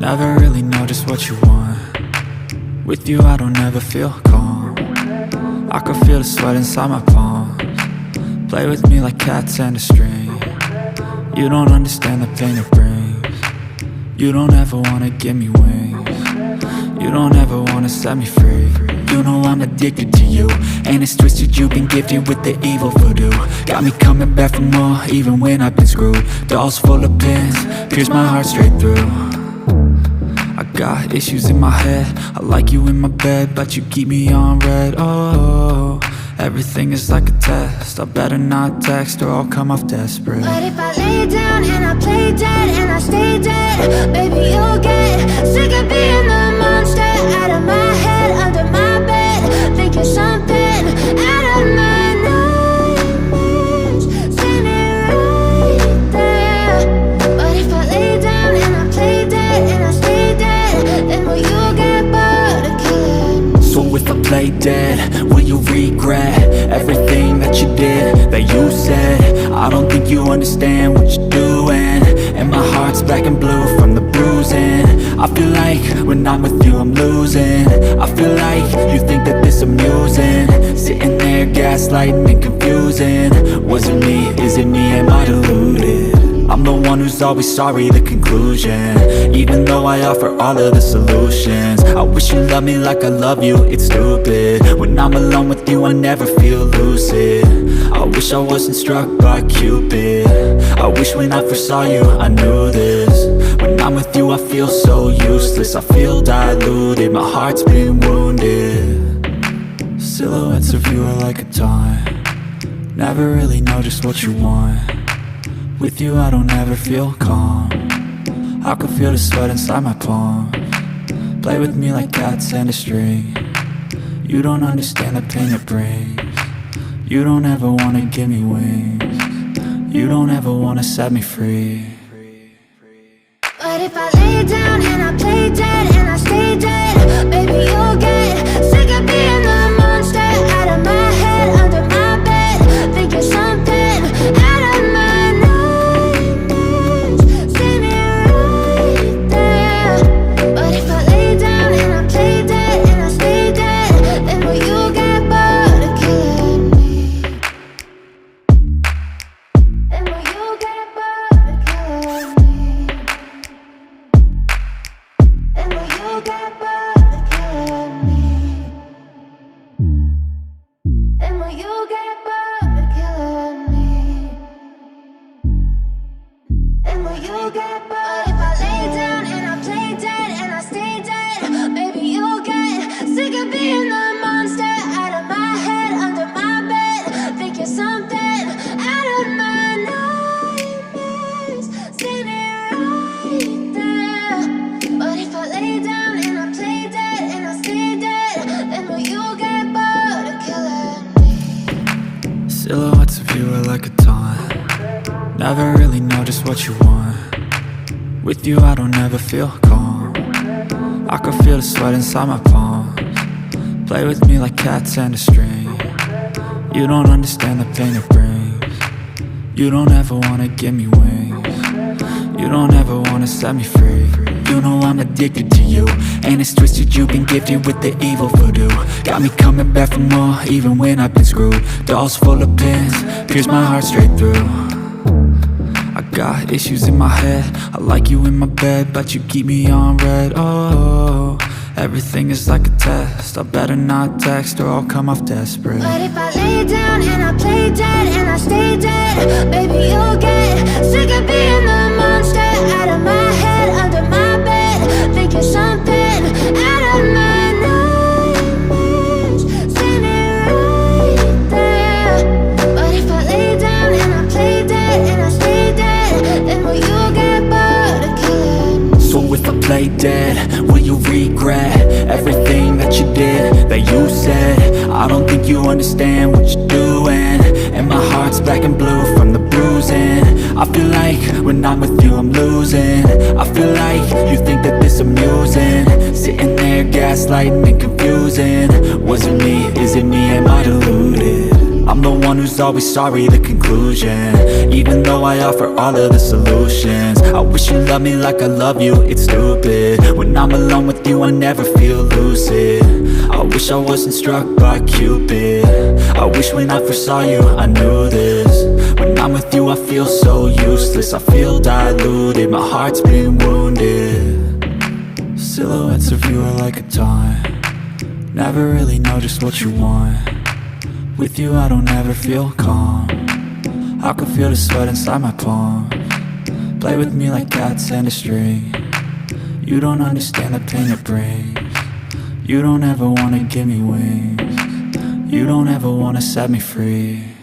Never really know just what you want. With you I don't ever feel calm. I can feel the sweat inside my palms. Play with me like cats and a string. You don't understand the pain it brings. You don't ever wanna give me wings. You don't ever wanna set me free. You know I'm addicted to you, and it's twisted, you've been gifted with the evil voodoo. Got me coming back for more, even when I've been screwed. Dolls full of pins, pierce my heart straight through. I got issues in my head, I like you in my bed, but you keep me on red. Oh, everything is like a test, I better not text or I'll come off desperate. But if I lay down and I play dead and I stay dead, baby you'll get sick of being the monster out of my head, under my bed, thinking something out of my nightmares, standing right there. But if I lay down and I play dead and I stay dead, then will you get bored of killing me? So if I play dead, will you regret everything that you did, that you said? I don't think you understand what you're doing, and my heart's black and blue from the bruising. I feel like when I'm with you I'm losing. I feel like you think that this amusing, sitting there gaslighting and confusing. Was it me? Is it me? Am I deluded? I'm the one who's always sorry, the conclusion, even though I offer all of the solutions. I wish you loved me like I love you, it's stupid. When I'm alone with you I never feel lucid. I wish I wasn't struck by Cupid. I wish when I first saw you I knew this. When I'm with you I feel so useless, I feel diluted, my heart's been wounded. Silhouettes of you are like a taunt. Never really know just what you want. With you I don't ever feel calm. I can feel the sweat inside my palms. Play with me like cats and a string. You don't understand the pain it brings. You don't ever wanna give me wings. You don't ever wanna set me free. But if I lay down and I play dead and I stay dead, baby you'll get sick of being the monster out of my head, under my bed, thinking something out of my nightmares, standing right there. But if I lay down and I play dead and I stay dead, then will you get bored of killing me? Then will you get bored of killing me? And will you get bored of killing me? And will you get bored of killing me? And will you get bored? If I lay down and I play dead and I stay dead, baby you'll get sick of being the monster out of my head, under my bed, thinking something out of my nightmares, standing right there. But if I lay down and I play dead and I stay dead, then will you get bored of killing me? Silhouettes of you are like a taunt. Never really know just what you want. With you I don't ever feel calm. I can feel the sweat inside my palms. Play with me like cats and a string. You don't understand the pain it brings. You don't ever wanna give me wings. You don't ever wanna set me free. You know I'm addicted to you, and it's twisted, you've been gifted with the evil voodoo. Got me coming back for more, even when I've been screwed. Dolls full of pins, pierce my heart straight through. I got issues in my head, I like you in my bed, but you keep me on red. Oh, everything is like a test, I better not text or I'll come off desperate. But if I lay down and I play dead and I stay dead, baby you'll get sick of being the monster out of my head, under my bed, thinking something out of my nightmares, standing right there. But if I lay down and I play dead and I stay dead, then will you get bored of killing me? So if I play dead, will you regret everything that you did, that you said? I don't think you understand what you're doing, and my heart's black and blue from the bruising. I feel like when I'm with you I'm losing. I feel like you think that this amusing, sitting there gaslighting and confusing. Was it me? Is it me? Am I deluded? I'm the one who's always sorry, the conclusion. Even though I offer all of the solutions, I wish you loved me like I love you, it's stupid. When I'm alone with you, I never feel lucid. I wish I wasn't struck by Cupid. I wish when I first saw you, I knew this. When I'm with you, I feel so useless. I feel diluted, my heart's been wounded. Silhouettes of you are like a taunt. Never really know just what you want. With you I don't ever feel calm. I can feel the sweat inside my palms. Play with me like cats and a string. You don't understand the pain it brings. You don't ever wanna give me wings. You don't ever wanna set me free.